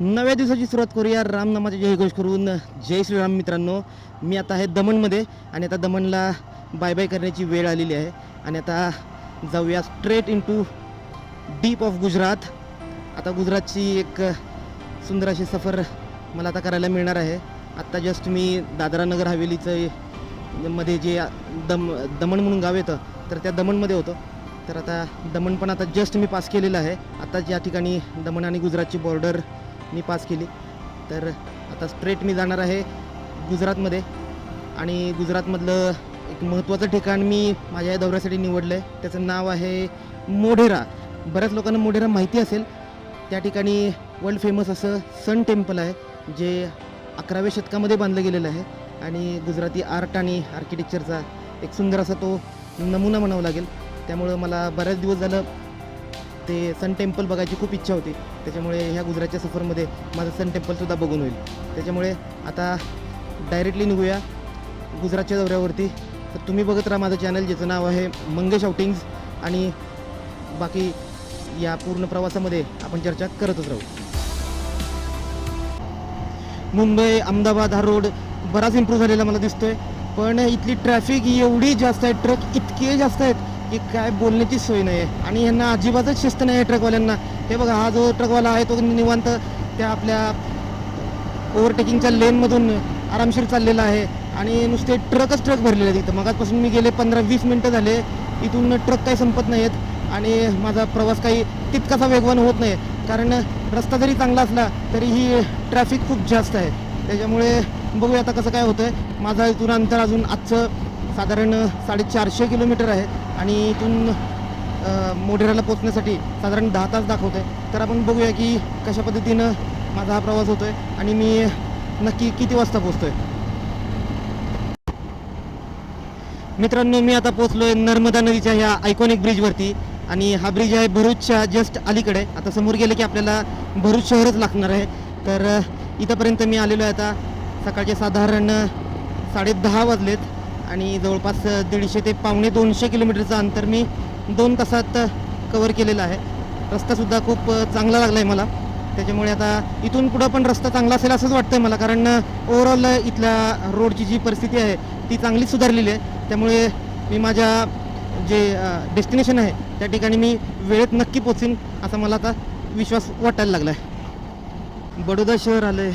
नव्या दिवसाची सुरुवात करूया रामनामाचे जयघोष करून. जय श्रीराम मित्रांनो. मी आता आहे दमणमध्ये आणि आता दमणला बाय बाय करण्याची वेळ आलेली आहे आणि आता जाऊया straight into deep of Gujarat. आता गुजरातची एक सुंदर अशी सफर मला आता करायला मिळणार आहे. आत्ता जस्ट मी दादरा नगर हवेलीचं मध्ये जे दमण म्हणून गाव येतं तर त्या दमणमध्ये होतो. तर आता दमण पण आता जस्ट मी पास केलेलं आहे. आता ज्या ठिकाणी दमण आणि गुजरातची बॉर्डर मी पास केली तर आता स्ट्रेट मी जाणार आहे गुजरातमध्ये. आणि गुजरातमधलं एक महत्त्वाचं ठिकाण मी माझ्या या दौऱ्यासाठी निवडलं आहे. त्याचं नाव आहे मोढेरा. बऱ्याच लोकांना मोढेरा माहिती असेल. त्या ठिकाणी वर्ल्ड फेमस असं सन टेम्पल आहे जे 11व्या शतकामध्ये बांधलं गेलेलं आहे आणि गुजराती आर्ट आणि आर्किटेक्चरचा एक सुंदर असा तो नमुना म्हणावा लागेल. त्यामुळं मला बऱ्याच दिवस झालं ते सन टेम्पल बघायची खूप इच्छा होती. त्याच्यामुळे ह्या गुजरातच्या सफरमध्ये माझं सन टेम्पलसुद्धा बघून होईल. त्याच्यामुळे आता डायरेक्टली निघूया गुजरातच्या दौऱ्यावरती. तर तुम्ही बघत राहा माझं चॅनल ज्याचं नाव आहे मंगेश आउटिंग्ज आणि बाकी या पूर्ण प्रवासामध्ये आपण चर्चा करतच राहू. मुंबई अहमदाबाद हा रोड बराच इम्प्रूव्ह झालेला मला दिसतोय, पण इथली ट्रॅफिक एवढी जास्त आहे, ट्रक इतके जास्त आहेत की काय बोलण्याची सोय नाही आहे. आणि यांना अजिबातच शिस्त नाही आहे ट्रकवाल्यांना. हे बघा, हा जो ट्रकवाला आहे तो निवांत त्या आपल्या ओव्हरटेकिंगच्या लेनमधून आरामशीर चाललेला आहे आणि नुसते ट्रकच ट्रक भरलेले आहेत इथं. मगाचपासून मी गेले 15-20 मिनटं झाले, इथून ट्रक काही संपत नाही आहेत आणि माझा प्रवास काही तितकासा वेगवान होत नाही कारण रस्ता जरी चांगला असला तरीही ट्रॅफिक खूप जास्त आहे. त्याच्यामुळे बघूया आता कसं काय होतं आहे. माझा इथून अंतर अजून आजचं साधारण 450 किलोमीटर आहे आणि इथून मोढेराला पोचण्यासाठी साधारण 10 तास दाखवतं आहे. तर आपण बघूया की कशा पद्धतीनं माझा हा प्रवास होतो आहे आणि मी नक्की किती वाजता पोचतो आहे. मित्रांनो, मी आता पोचलो आहे नर्मदा नदीच्या ह्या आयकॉनिक ब्रिजवरती आणि हा ब्रिज आहे भरूचच्या जस्ट अलीकडे. आता समोर गेले की आपल्याला भरूच शहरच लागणार आहे. तर इथंपर्यंत मी आलेलो आहे. आता सकाळचे साधारण 10:30 वाजलेत आणि जवळपास 150 ते 1.25 किलोमीटरचं अंतर मी 2 तासात कवर केलेलं आहे. रस्तासुद्धा खूप चांगला लागला आहे मला. त्याच्यामुळे आता इथून पुढं पण रस्ता चांगला असेल असंच वाटतं मला, कारण ओव्हरऑल इथल्या रोडची जी परिस्थिती आहे ती चांगलीच सुधारलेली आहे. त्यामुळे मी माझ्या जे डेस्टिनेशन आहे त्या ठिकाणी मी वेळेत नक्की पोचीन असा मला आता विश्वास वाटायला लागला आहे. बडोदा शहर आलं आहे.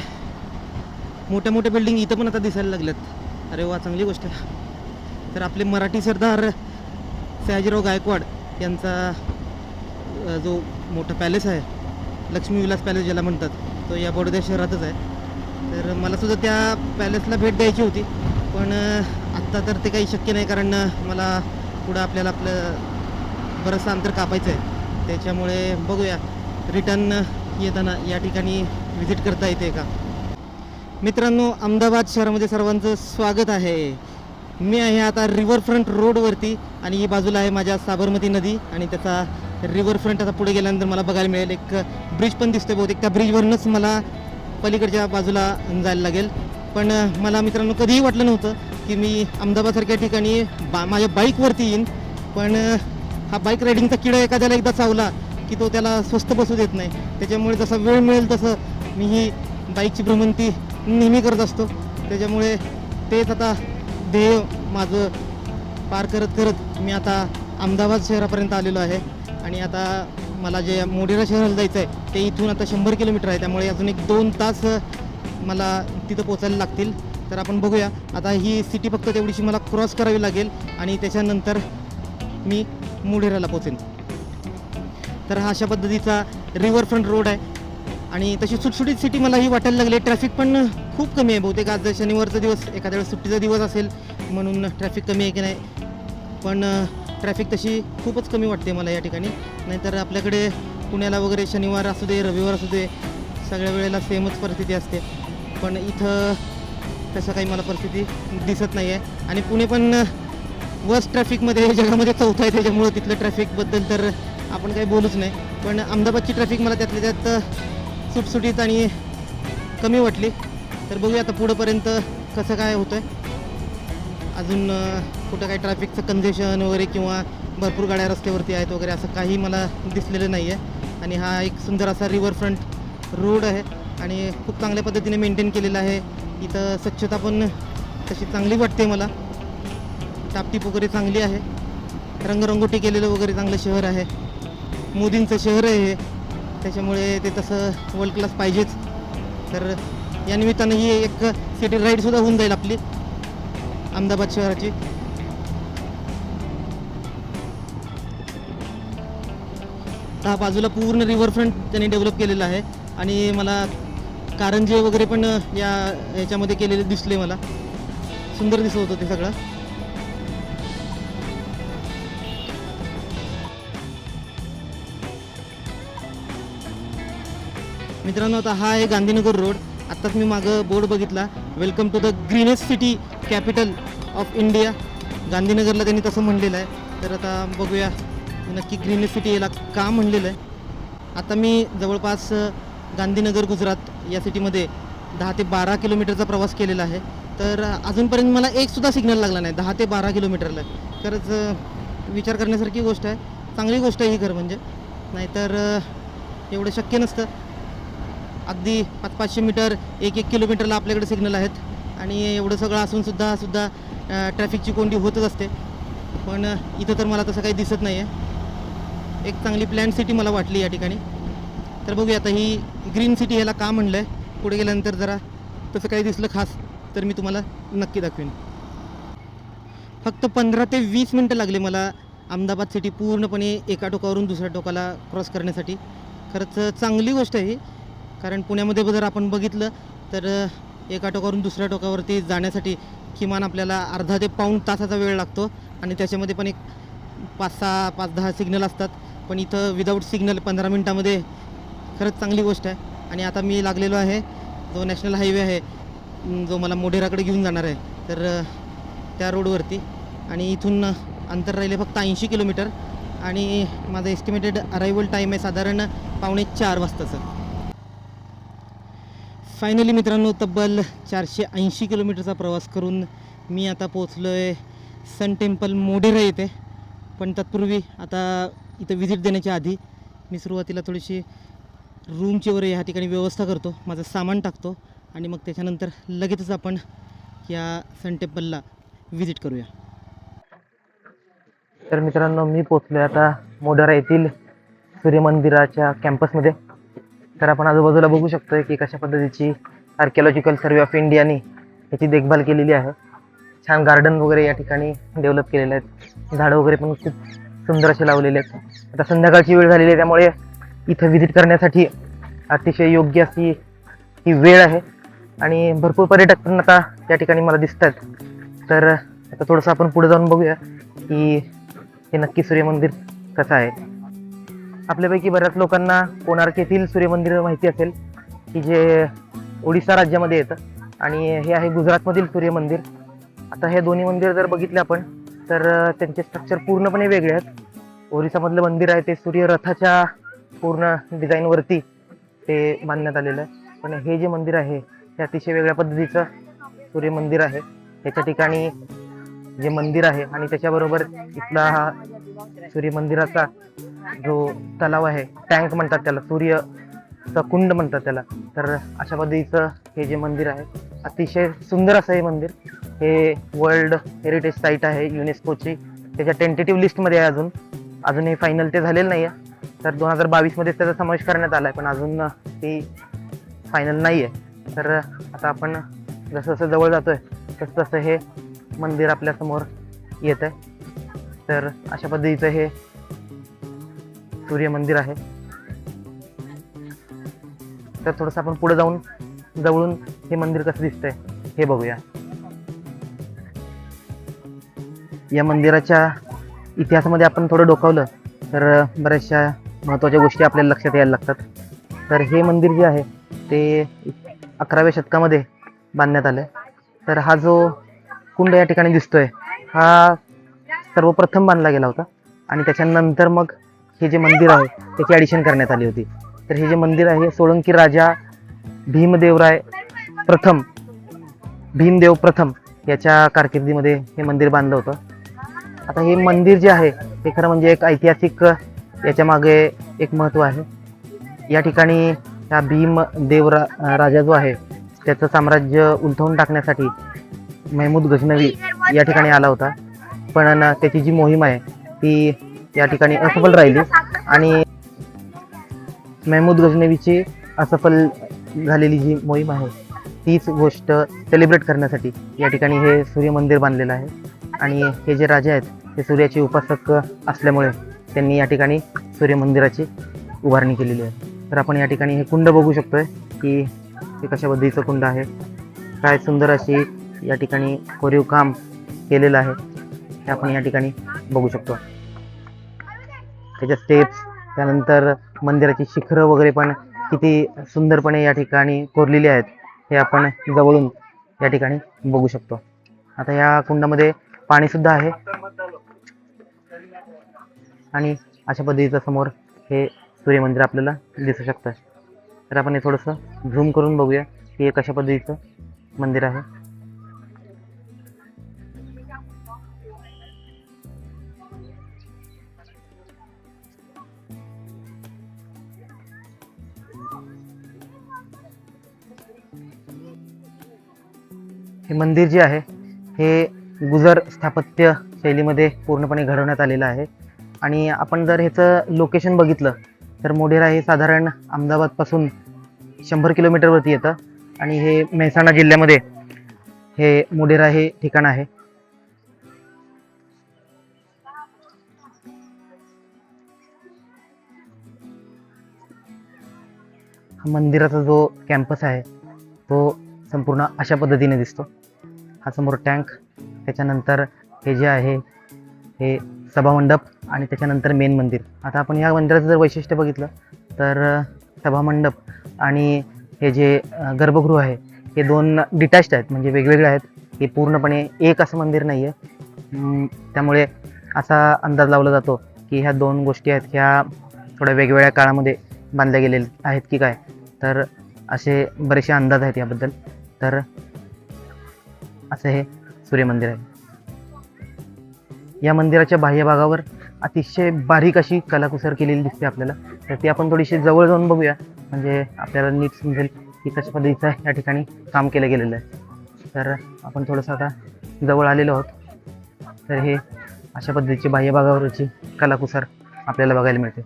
मोठ्या मोठ्या बिल्डिंग इथं पण आता दिसायला लागल्यात. अरे वा, चांगली गोष्ट आहे. तर आपले मराठी सरदार सयाजीराव गायकवाड यांचा जो मोठा पॅलेस आहे, लक्ष्मी विलास पॅलेस ज्याला म्हणतात, तो या बडोदा शहरातच आहे. तर मलासुद्धा त्या पॅलेसला भेट द्यायची होती, पण आत्ता तर ते काही शक्य नाही कारण मला पुढं आपल्याला आपलं बरंचसं अंतर कापायचं आहे. त्याच्यामुळे बघूया रिटर्न येताना या ठिकाणी व्हिजिट करता येते का. मित्रांनो, अहमदाबाद शहरामध्ये सर्वांचं स्वागत आहे. मी आहे आता रिव्हरफ्रंट रोडवरती आणि ही बाजूला आहे माझ्या साबरमती नदी आणि त्याचा रिव्हरफ्रंट आता पुढे गेल्यानंतर मला बघायला मिळेल. एक ब्रिज पण दिसतोय, बहुतेक त्या ब्रिजवरूनच मला पलीकडच्या बाजूला जायला लागेल. पण मला मित्रांनो कधीही वाटलं नव्हतं की मी अहमदाबादसारख्या ठिकाणी माझ्या बाईकवरती येईन. पण हा बाईक रायडिंगचा किडा एखाद्याला एकदा चावला की तो त्याला स्वस्त बसू देत नाही. त्याच्यामुळे जसा वेळ मिळेल तसं मी ही बाईकची भ्रमंती नेहमी करत असतो. त्याच्यामुळे तेच आता ध्येय माझं पार करत करत मी आता अहमदाबाद शहरापर्यंत आलेलो आहे. आणि आता मला जे मोढेरा शहराला जायचं आहे ते इथून आता 100 किलोमीटर आहे. त्यामुळे अजून एक 2 तास मला तिथं पोचायला लागतील. तर आपण बघूया. आता ही सिटी फक्त तेवढीशी मला क्रॉस करावी लागेल आणि त्याच्यानंतर मी मोढेराला पोचेन. तर हा अशा पद्धतीचा रिव्हरफ्रंट रोड आहे आणि तशी सुटसुटीत सिटी मला ही वाटायला लागली. ट्रॅफिक पण खूप कमी आहे. बहुतेक आज शनिवारचा दिवस, एखाद्या वेळेस सुट्टीचा दिवस असेल म्हणून ट्रॅफिक कमी आहे की नाही, पण ट्रॅफिक तशी खूपच कमी वाटते मला या ठिकाणी. नाहीतर आपल्याकडे पुण्याला वगैरे शनिवार असू दे रविवार असू दे सगळ्या वेळेला सेमच परिस्थिती असते. पण इथं तसं काही मला परिस्थिती दिसत नाही आहे. आणि पुणे पण वर्स्ट ट्रॅफिकमध्ये जगामध्ये चौथा आहे. त्याच्यामुळं तिथलं ट्रॅफिकबद्दल तर आपण काही बोलूच नाही. पण अहमदाबादची ट्रॅफिक मला त्यातल्या त्यात सुटसुटीत आणि कमी वाटली. तर बघूया आता पुढंपर्यंत कसं काय होतं आहे. अजून कुठं काही ट्रॅफिकचं कंजेशन वगैरे किंवा भरपूर गाड्या रस्त्यावरती आहेत वगैरे असं काही मला दिसलेलं नाही आहे. आणि हा एक सुंदर असा रिव्हरफ्रंट रोड आहे आणि खूप चांगल्या पद्धतीने मेंटेन केलेलं आहे. इथं स्वच्छता पण तशी चांगली वाटते मला. टापटीप वगैरे चांगली आहे. रंगरंगोटी केलेलं वगैरे चांगलं शहर आहे. मोदींचं शहर आहे हे, त्याच्यामुळे ते तसं वर्ल्ड क्लास पाहिजेच. तर या निमित्तानं ही एक सिटी राईडसुद्धा होऊन जाईल आपली अहमदाबाद शहराची. हा बाजूला पूर्ण रिव्हरफ्रंट त्यांनी डेव्हलप केलेला आहे आणि मला कारंजे वगैरे पण याच्यामध्ये केलेले दिसले. मला सुंदर दिसत होतं ते सगळं. मित्रांनो, आता हा आहे गांधीनगर रोड. आत्ताच मी मागं बोर्ड बघितला, welcome to the greenest city capital of India. गांधीनगरला त्यांनी तसं म्हणलेलं आहे. तर आता बघूया नक्की ग्रीनेस्ट सिटी याला का म्हणलेलं आहे. आता मी जवळपास गांधीनगर गुजरात या सिटीमध्ये 10 ते 12 किलोमीटरचा प्रवास केलेला आहे. तर अजूनपर्यंत मला एकसुद्धा सिग्नल लागला नाही 10 ते 12 किलोमीटरला. खरंच विचार करण्यासारखी गोष्ट आहे, चांगली गोष्ट आहे ही खरं म्हणजे. नाहीतर एवढं शक्य नसतं. अगदी 500-500 मीटर 1-1 किलोमीटरला आपल्याकडे सिग्नल आहेत आणि एवढं सगळं असूनसुद्धा ट्रॅफिकची कोंडी होतच असते. पण इथं तर मला तसं काही दिसत नाही आहे. एक चांगली प्लॅन सिटी मला वाटली या ठिकाणी. तर बघूया आता ही ग्रीन सिटी ह्याला का म्हणलं आहे. पुढे गेल्यानंतर जरा तसं काही दिसलं खास तर मी तुम्हाला नक्की दाखवेन. फक्त 15 ते 20 मिनटं लागले मला अहमदाबाद सिटी पूर्णपणे एका टोकावरून दुसऱ्या टोकाला क्रॉस करण्यासाठी. खरंच चांगली गोष्ट आहे ही, कारण पुण्यामध्ये जर आपण बघितलं तर एका टोकावरून दुसऱ्या टोकावरती जाण्यासाठी किमान आपल्याला अर्धा ते पाऊण तासाचा वेळ लागतो आणि त्याच्यामध्ये पण एक 5-10 सिग्नल असतात. पण इथं विदाऊट सिग्नल 15 मिनटामध्ये खरंच चांगली गोष्ट आहे. आणि आता मी लागलेलो आहे जो नॅशनल हायवे आहे जो मला मोढेराकडे घेऊन जाणार आहे, तर त्या रोडवरती. आणि इथून अंतर राहिले फक्त 80 किलोमीटर आणि माझं एस्टिमेटेड अरायवल टाईम आहे साधारण 3:45 वाजताचं. फायनली मित्रांनो, तब्बल 480 किलोमीटरचा प्रवास करून मी आता पोचलो आहे सन टेम्पल मोढेरा येथे. पण तत्पूर्वी आता इथं व्हिजिट देण्याच्या आधी मी सुरुवातीला थोडीशी रूमची वगैरे ह्या ठिकाणी व्यवस्था करतो, माझं सामान टाकतो आणि मग त्याच्यानंतर लगेचच आपण या सन टेम्पलला व्हिजिट करूया. तर मित्रांनो, मी पोचलो आता मोढेरा येथील सूर्यमंदिराच्या कॅम्पसमध्ये. तर आपण आजूबाजूला बघू शकतोय की कशा पद्धतीची आर्किओलॉजिकल सर्वे ऑफ इंडियाने याची देखभाल केलेली आहे. छान गार्डन वगैरे या ठिकाणी डेव्हलप केलेले आहेत. झाडं वगैरे पण खूप सुंदर असे लावलेले आहेत. आता संध्याकाळची वेळ झालेली आहे त्यामुळे इथं व्हिजिट करण्यासाठी अतिशय योग्य अशी ही वेळ आहे आणि भरपूर पर्यटक पण आता त्या ठिकाणी मला दिसत आहेत. तर आता थोडंसं आपण पुढे जाऊन बघूया की हे नक्की सूर्यमंदिर कसं आहे. आपल्यापैकी बऱ्याच लोकांना कोणार्क येथील सूर्यमंदिर माहिती असेल की जे ओडिसा राज्यामध्ये येतं आणि हे आहे गुजरातमधील सूर्यमंदिर. आता हे दोन्ही मंदिर जर बघितले आपण तर त्यांचे स्ट्रक्चर पूर्णपणे वेगळे आहेत. ओरिसामधलं मंदिर आहे ते सूर्यरथाच्या पूर्ण डिझाईनवरती ते बांधण्यात आलेलं आहे. पण हे जे मंदिर आहे हे अतिशय वेगळ्या पद्धतीचं सूर्यमंदिर आहे. याच्या ठिकाणी जे मंदिर आहे आणि त्याच्याबरोबर इथला हा सूर्यमंदिराचा जो तलाव आहे, टँक म्हणतात त्याला, सूर्यचा कुंड म्हणतात त्याला. तर अशा पद्धतीचं हे जे मंदिर आहे अतिशय सुंदर असं हे मंदिर. हे वर्ल्ड हेरिटेज साईट आहे युनेस्कोची. त्याच्या टेंटेटिव्ह लिस्टमध्ये आहे. अजूनही फायनल ते झालेलं नाही आहे. तर 2022 त्याचा समावेश करण्यात आला आहे, पण अजून ती फायनल नाही आहे. तर आता आपण जसं जसं जवळ जातोय तसं तसं हे मंदिर आपल्यासमोर येत आहे. तर अशा पद्धतीचं हे सूर्य मंदिर आहे. तर थोडंसं आपण पुढे जाऊन जवळून हे मंदिर कसं दिसतंय हे बघूया. या मंदिराच्या इतिहासामध्ये आपण थोडं डोकावलं तर बऱ्याचशा महत्त्वाच्या गोष्टी आपल्याला लक्षात यायला लागतात. तर हे मंदिर जे आहे ते 11व्या शतकामध्ये बांधण्यात आलं. तर हा जो कुंड या ठिकाणी दिसतोय हा सर्वप्रथम बांधला गेला होता आणि त्याच्यानंतर मग हे जे मंदिर आहे त्याची ॲडिशन करण्यात आली होती. तर हे जे मंदिर आहे सोळंकी राजा भीमदेव प्रथम याच्या कारकिर्दीमध्ये हे मंदिर बांधलं होतं. आता हे मंदिर जे आहे ते खरं म्हणजे एक ऐतिहासिक याच्या मागे एक महत्त्व आहे. या ठिकाणी ह्या भीम देव राजा जो आहे त्याचं साम्राज्य उलथवून टाकण्यासाठी महमूद गझनवी या ठिकाणी आला होता, पण त्याची जी मोहीम आहे ती या ठिकाणी असफल राहिली आणि महमूद गझनवीची असफल झालेली जी मोहीम आहे तीच गोष्ट सेलिब्रेट करण्यासाठी या ठिकाणी हे सूर्य मंदिर बांधलेलं आहे. आणि हे जे राजे आहेत ते सूर्याचे उपासक असल्यामुळे त्यांनी या ठिकाणी सूर्य मंदिराची उभारणी केलेली आहे. तर आपण या ठिकाणी हे कुंड बघू शकतोय की हे कशा पद्धतीचं कुंड आहे. काय सुंदर अशी या ठिकाणी कोरीव काम केलेलं आहे हे आपण या ठिकाणी बघू शकतो. त्याच्या स्टेप्स, त्यानंतर मंदिराची शिखरं वगैरे पण किती सुंदरपणे या ठिकाणी कोरलेली आहेत हे आपण जवळून या ठिकाणी बघू शकतो. आता या कुंडामध्ये पाणी सुद्धा आहे आणि अशा पद्धतीचं समोर हे सूर्य मंदिर आपल्याला दिसू शकतं. तर आपण हे थोडंसं झूम करून बघूया की हे कशा पद्धतीचं मंदिर आहे. हे मंदिर जे आहे हे गुजर स्थापत्य शैलीमध्ये पूर्णपणे घडवण्यात आलेलं आहे. आणि आपण जर ह्याचं लोकेशन बघितलं तर मोढेरा हे साधारण अहमदाबादपासून 100 किलोमीटरवरती येतं आणि हे मेहसाणा जिल्ह्यामध्ये हे मोढेरा हे ठिकाण आहे. हा मंदिराचा जो कॅम्पस आहे तो संपूर्ण अशा पद्धतीने दिसतो. हा समोर टँक, त्याच्यानंतर हे जे आहे हे सभामंडप आणि त्याच्यानंतर मेन मंदिर. आता आपण या मंदिराचं जर वैशिष्ट्य बघितलं तर सभामंडप आणि हे जे गर्भगृह आहे हे दोन डिटॅच्ड आहेत, म्हणजे वेगवेगळे आहेत. हे पूर्णपणे एक असं मंदिर नाही आहे. त्यामुळे असा अंदाज लावला जातो की ह्या दोन गोष्टी आहेत ह्या थोड्या वेगवेगळ्या काळामध्ये बांधल्या गेलेल्या आहेत की काय. तर असे बरेचसे अंदाज आहेत याबद्दल. तर असं हे सूर्य मंदिर आहे. या मंदिराच्या बाह्य भागावर अतिशय बारीक अशी कलाकुसर केलेली दिसते आपल्याला. तर ती आपण थोडीशी जवळ जाऊन बघूया म्हणजे आपल्याला नीट समजेल की कशा पद्धतीचं या ठिकाणी काम केलं गेलेलं आहे. तर आपण थोडंसं आता जवळ आलेलो आहोत. तर हे अशा पद्धतीची बाह्य भागावरची कलाकुसर आपल्याला बघायला मिळते.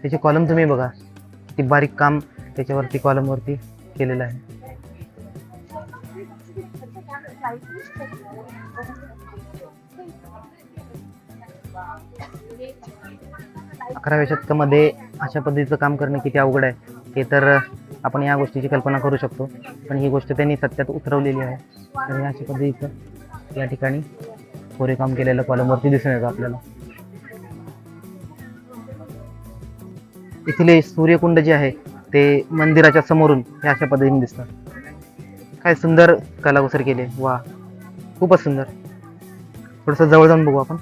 त्याचे कॉलम तुम्ही बघा, किती बारीक काम त्याच्यावरती कॉलमवरती केलेलं आहे. अकराव्या शतकामध्ये अशा पद्धतीचं काम करणं किती अवघड आहे हे तर आपण या गोष्टीची कल्पना करू शकतो. पण ही गोष्ट त्यांनी सत्यात उतरवलेली आहे. तर या अशा पद्धतीचं या ठिकाणी कोरीवकाम केलेलं कॉलमवरती दिसून येतं आपल्याला. इथले सूर्यकुंड जे आहे ते मंदिराच्या समोरून हे अशा पद्धतीने दिसतात. काय सुंदर कलाकुसर केले, वा, खूपच सुंदर. थोडंसं जवळ जाऊन बघू आपण.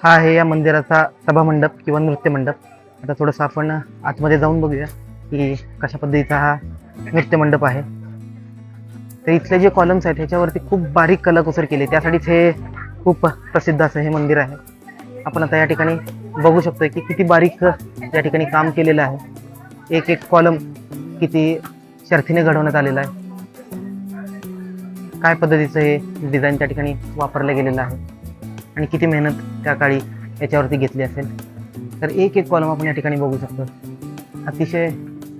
हा आहे या मंदिराचा सभामंडप किंवा नृत्य मंडप. आता थोडंसं आपण आतमध्ये जाऊन बघूया की कशा पद्धतीचा हा नृत्य मंडप आहे. तर इथले जे कॉलम्स आहेत ह्याच्यावरती खूप बारीक कलाकुसर केली, त्यासाठीच हे खूप प्रसिद्ध असं हे मंदिर आहे. आपण आता या ठिकाणी बघू शकतोय की किती बारीक या ठिकाणी काम केलेलं आहे. एक एक कॉलम किती शर्थीने घडवण्यात आलेला आहे. काय पद्धतीचं हे डिझाईन त्या ठिकाणी वापरलं गेलेलं आहे आणि किती मेहनत त्या काळी याच्यावरती घेतली असेल. तर एक एक कॉलम आपण या ठिकाणी बघू शकतो. अतिशय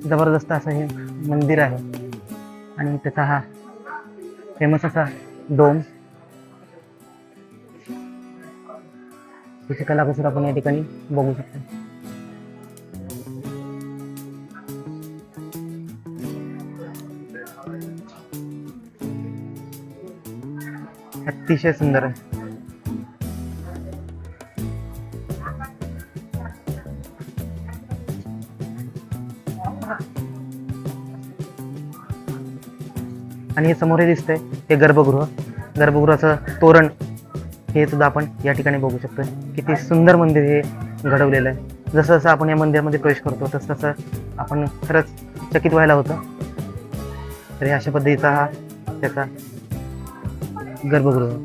जबरदस्त असं हे मंदिर आहे आणि त्याचा हा फेमस असा डोम, त्याची कलाकुसर आपण या ठिकाणी बघू शकतो. अतिशय सुंदर आहे. आणि हे समोर हे दिसतंय हे गर्भगृहाचं तोरण हे सुद्धा आपण या ठिकाणी बघू शकतोय. किती सुंदर मंदिर हे घडवलेलं आहे. जसं जसं आपण या मंदिरामध्ये प्रवेश करतो तसं तसं आपण खरंच चकित व्हायला होतं. तर हे अशा पद्धतीचा हा त्याचा गर्भगृह.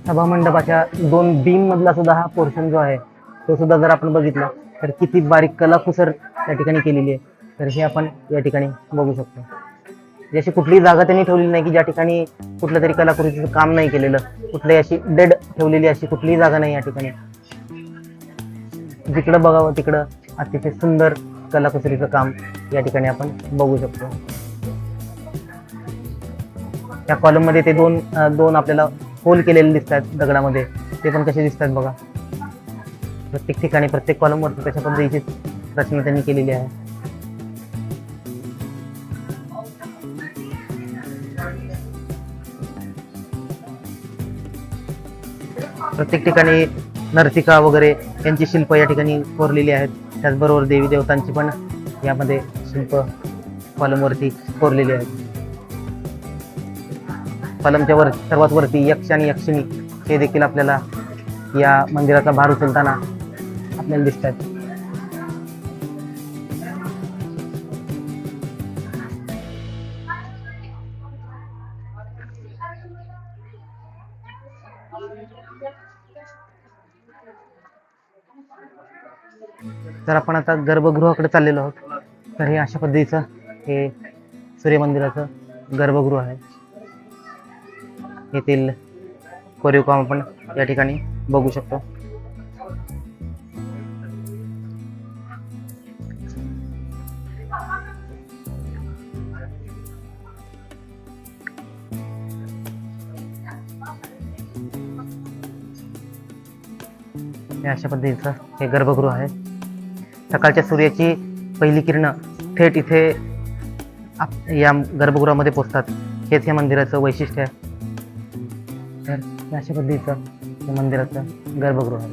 सभामंडपाच्या 2 बीम मधला सुद्धा हा पोर्शन जो आहे तो सुद्धा जर आपण बघितला तर किती बारीक कलाकुसर त्या ठिकाणी केलेली आहे. तर हे आपण या ठिकाणी बघू शकतो. जशी कुठलीही जागा त्यांनी ठेवलेली नाही की ज्या ठिकाणी कुठलं तरी कलाकृतीचं काम नाही केलेलं, कुठलीही अशी डेड ठेवलेली अशी कुठलीही जागा नाही या ठिकाणी. जिकडं बघावं तिकडं अतिशय सुंदर कलाकुसरीचं काम या ठिकाणी आपण बघू शकतो. या कॉलम मध्ये ते दोन आपल्याला होल केलेले दिसतात दगडामध्ये. ते पण कसे दिसतात बघा. प्रत्येक ठिकाणी प्रत्येक कॉलम वरती कशा पद्धतीची रचना त्यांनी केलेली आहे. प्रत्येक ठिकाणी नर्तिका वगैरे यांची शिल्प या ठिकाणी कोरलेली आहेत. त्याचबरोबर देवी देवतांची पण यामध्ये शिल्प कॉलमवरती कोरलेली आहेत. कॉलमच्या सर्वात वरती यक्ष आणि यक्षिणी हे देखील आपल्याला या मंदिराचा भार उचलताना आपल्याला दिसतात. तर आपण आता गर्भगृहाकडे चाललेलो आहोत. तर हे अशा पद्धतीचं हे सूर्य मंदिराचं गर्भगृह आहे. येथील कोरीव काम आपण या ठिकाणी बघू शकतो. हे अशा पद्धतीचं हे गर्भगृह आहे. सकाळच्या सूर्याची पहिली किरणं थेट इथे या गर्भगृहामध्ये पोचतात. हेच या मंदिराचं वैशिष्ट्य आहे. तर अशा पद्धतीचं हे मंदिराचं गर्भगृह आहे.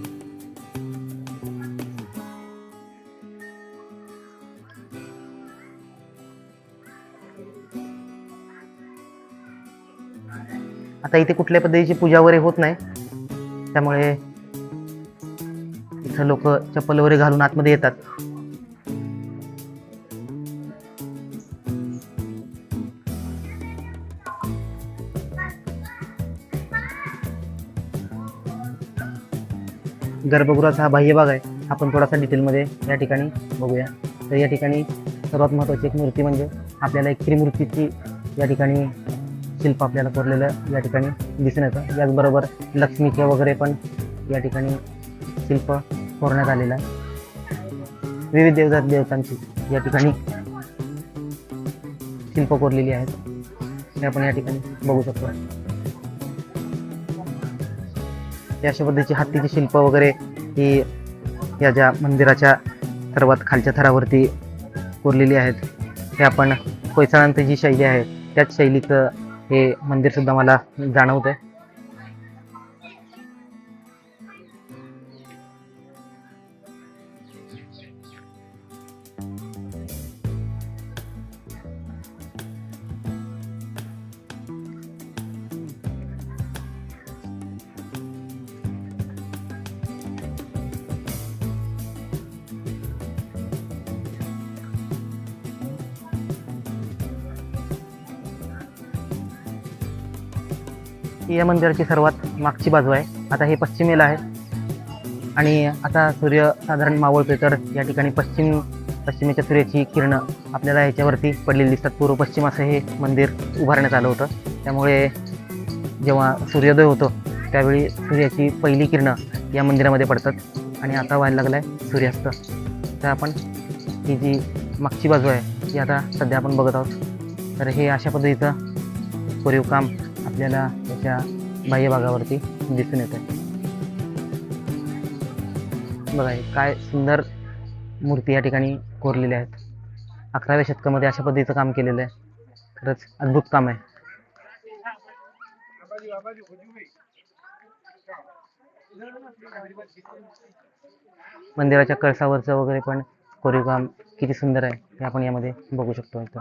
आता इथे कुठल्या पद्धतीची पूजा वगैरे होत नाही, त्यामुळे इथं लोक चप्पल वगैरे घालून आतमध्ये येतात. गर्भगृहाचा हा बाह्य भाग आहे. आपण थोडासा डिटेलमध्ये या ठिकाणी बघूया. तर या ठिकाणी सर्वात महत्त्वाची एक मूर्ती म्हणजे आपल्याला एक त्रिमूर्तीची या ठिकाणी शिल्प आपल्याला कोरलेलं या ठिकाणी दिसून येतं. याचबरोबर लक्ष्मीचे वगैरे पण या ठिकाणी शिल्प कोरण्यात आलेलं आहे. विविध देवतांची या ठिकाणी शिल्प कोरलेली आहेत. हे आपण या ठिकाणी बघू शकतो. या अशा पद्धतीची हत्तीची शिल्प वगैरे ही या ज्या मंदिराच्या सर्वात खालच्या थरावरती कोरलेली आहेत. हे आपण होयसळांची जी शैली आहे त्याच शैलीचं हे मंदिर सुद्धा मला जाणवत आहे. या मंदिराची सर्वात मागची बाजू आहे. आता हे पश्चिमेला आहे आणि आता सूर्य साधारण मावळतोय, तर या ठिकाणी पश्चिमेच्या सूर्याची किरणं आपल्याला ह्याच्यावरती पडलेली दिसतात. पूर्व पश्चिम असं हे मंदिर उभारण्यात आलं होतं. त्यामुळे जेव्हा सूर्योदय होतो त्यावेळी सूर्याची पहिली किरणं या मंदिरामध्ये पडतात आणि आता व्हायला लागला आहे सूर्यास्त. तर आपण ही जी मागची बाजू आहे ती आता सध्या आपण बघत आहोत. तर हे अशा पद्धतीचं कोरीव काम आपल्याला त्याच्या बाह्य भागावरती दिसून येत आहे. बघा हे काय सुंदर मूर्ती या ठिकाणी कोरलेल्या आहेत. 11व्या शतकामध्ये अशा पद्धतीचं काम केलेलं आहे. खरंच अद्भुत काम आहे. मंदिराच्या कळसावरचं वगैरे पण कोरीव काम किती सुंदर आहे हे आपण यामध्ये बघू शकतो. इथं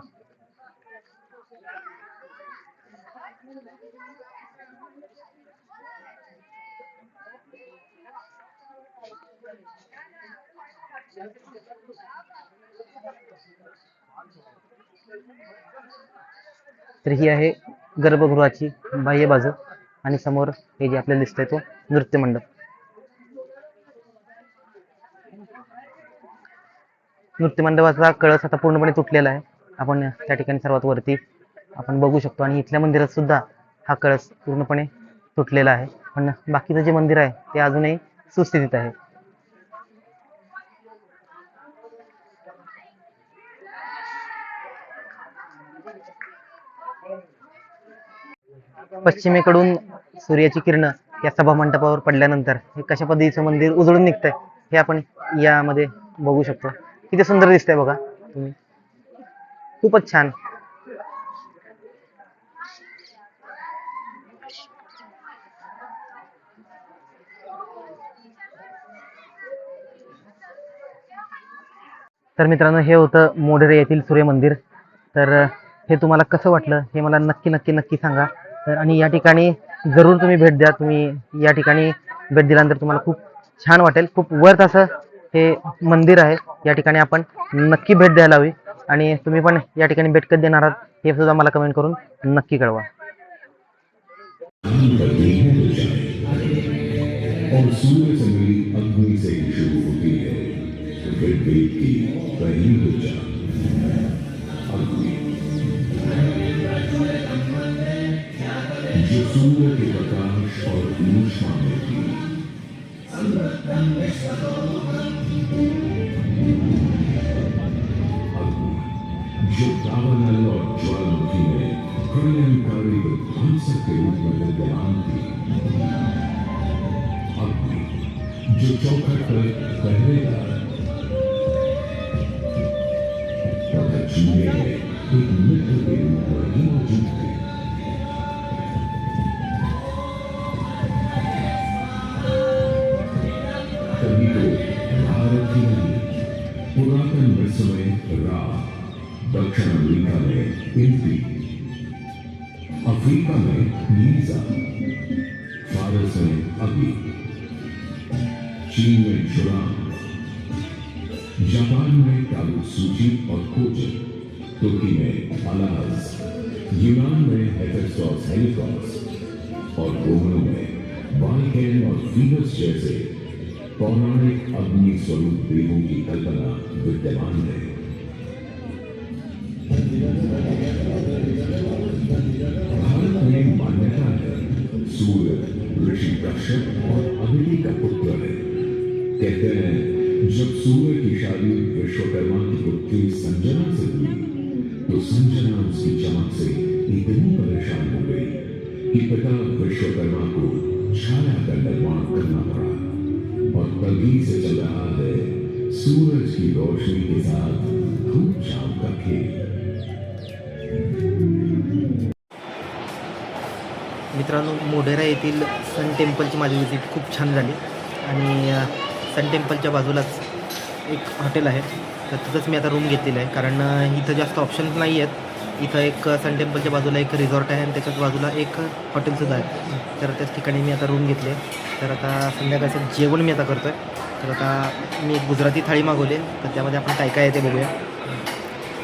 तर ही आहे गर्भगृहाची बाह्य बाजू आणि समोर हे जे आपल्याला दिसतंय तो नृत्य मंडप. नृत्य मंडपाचा कळस आता पूर्णपणे तुटलेला आहे. आपण त्या ठिकाणी सर्वात वरती आपण बघू शकतो आणि इथल्या मंदिरात सुद्धा हा कळस पूर्णपणे तुटलेला आहे. पण बाकीचं जे मंदिर आहे ते अजूनही सुस्थितीत आहे. पश्चिमेकडून सूर्याची किरण या सभा मंडपावर पडल्यानंतर हे कशा पद्धतीचं मंदिर उजळून निघतंय हे आपण यामध्ये बघू शकतो. किती सुंदर दिसतंय बघा तुम्ही. खूपच छान. तर मित्रांनो हे होतं मोढेरा येथील सूर्य मंदिर. तर हे तुम्हाला कसं वाटलं हे मला नक्की सांगा. तर आणि या ठिकाणी जरूर तुम्ही भेट द्या. तुम्ही या ठिकाणी भेट दिल्यानंतर तुम्हाला खूप छान वाटेल. खूप वर्थ असं हे मंदिर आहे. या ठिकाणी आपण नक्की भेट द्यायला हवी. आणि तुम्ही पण या ठिकाणी भेट कधी देणार आहात हे सुद्धा मला कमेंट करून नक्की कळवा. और सूर्य से मिली अग्नि से ही शुरू होती है फिर वेद की पहली ऋचा अग्नि, जो सूर्य के प्रकाश और ऊष्मा में थी. अग्नि जो दावानल और ज्वालामुखी में प्रलयंकारी विध्वंसक के रूप में विद्यमान थी. जो चौखट पर पहरेगा तथा चूहे में एक मित्र के रूप में ही मौजूद थे. तभी तो भारत ही नहीं पुरातन मिस्र में रा, दक्षिण अमेरिका में इंद्री, अफ्रीका में नीजा, फारस में अबी, चीन में जुरान, जापान में कालुसूची और कोचन, तुर्की में अलाज, यूनान में हेफेस्टोस हेलिकोस और रोमनों में वाइकेन और फीनस जैसे पौराणिक अग्नि स्वरूप देवों की कल्पना विद्यमान है. भारत में मान्यता है सूर्य ऋषि कश्यप और अदिति का पुत्र है. कहते हैं जब सूर्य की शादी विश्वकर्मा की पुत्री संजना से हुई तो संजना उसकी चमक से इतनी परेशान हो गई कि पिता विश्वकर्मा को छाया का निर्माण करना पड़ा. और तभी से चल रहा है सूरज की रोशनी के साथ धूप छाव का खेल. मित्रांनो मोढेरा येथील सन टेम्पलची माझी विजिट खूप छान झाली. आणि सन टेम्पलच्या बाजूलाच एक हॉटेल आहे. तर तिथंच मी आता रूम घेतलेला आहे. कारण इथं जास्त ऑप्शन्स नाही आहेत. इथं एक सन टेम्पलच्या बाजूला एक रिसॉर्ट आहे आणि त्याच्याच बाजूला एक हॉटेलसुद्धा आहे. तर त्याच ठिकाणी मी आता रूम घेतले. तर आता संध्याकाळचं जेवण मी आता करतो आहे. तर आता मी एक गुजराती थाळी मागवली. तर त्यामध्ये आपण काय काय आहे ते बघूया.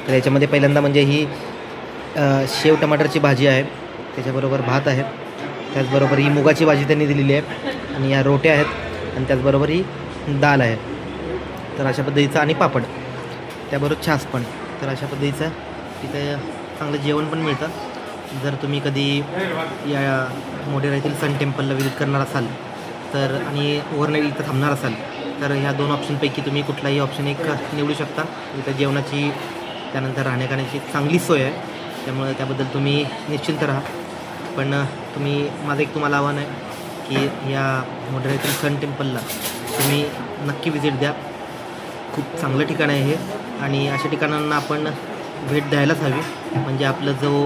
तर याच्यामध्ये पहिल्यांदा म्हणजे ही शेव टमाटरची भाजी आहे. त्याच्याबरोबर भात आहे. त्याचबरोबर ही मुगाची भाजी त्यांनी दिलेली आहे. आणि या रोट्या आहेत. आणि त्याचबरोबर ही दाल आहे. तर अशा पद्धतीचं आणि पापड त्याबरोबर छास पण. तर अशा पद्धतीचं तिथं चांगलं जेवण पण मिळतं. जर तुम्ही कधी या मोढेरा येथील सन टेम्पलला विजिट करणार असाल तर आणि ओव्हरनाईट इथं थांबणार असाल तर ह्या दोन ऑप्शनपैकी तुम्ही कुठलाही ऑप्शन एक निवडू शकता. इथं जेवणाची त्यानंतर राहण्याखाण्याची चांगली सोय आहे. त्यामुळे त्याबद्दल तुम्ही निश्चिंत राहा. पण तुम्ही माझं एक तुम्हाला आव्हान आहे की या मोढेरा येथील सन टेम्पलला तुम्ही नक्की विजिट द्या. खूप चांगलं ठिकाण आहे हे आणि अशा ठिकाणांना आपण भेट द्यायलाच हवी. म्हणजे आपलं जो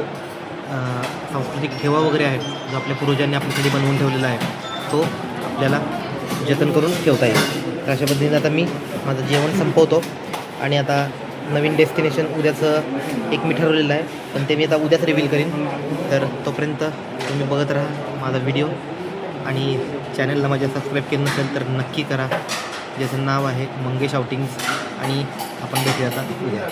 सांस्कृतिक ठेवा वगैरे आहे, जो आपल्या पूर्वजांनी आपल्यासाठी बनवून ठेवलेला आहे, तो आपल्याला जतन करून ठेवता येईल. तर अशा पद्धतीने आता मी माझं जेवण संपवतो आणि आता नवीन डेस्टिनेशन उद्याचं एक मी ठरवलेलं आहे, पण ते मी आता उद्याच रिव्हील करीन. तर तोपर्यंत तुम्ही बघत राहा माझा व्हिडिओ आणि चॅनलला माझ्या सबस्क्राईब केलं नसेल तर नक्की करा, ज्याचं नाव आहे मंगेश आउटिंग्स. आणि आपण भेटूया आता उद्या.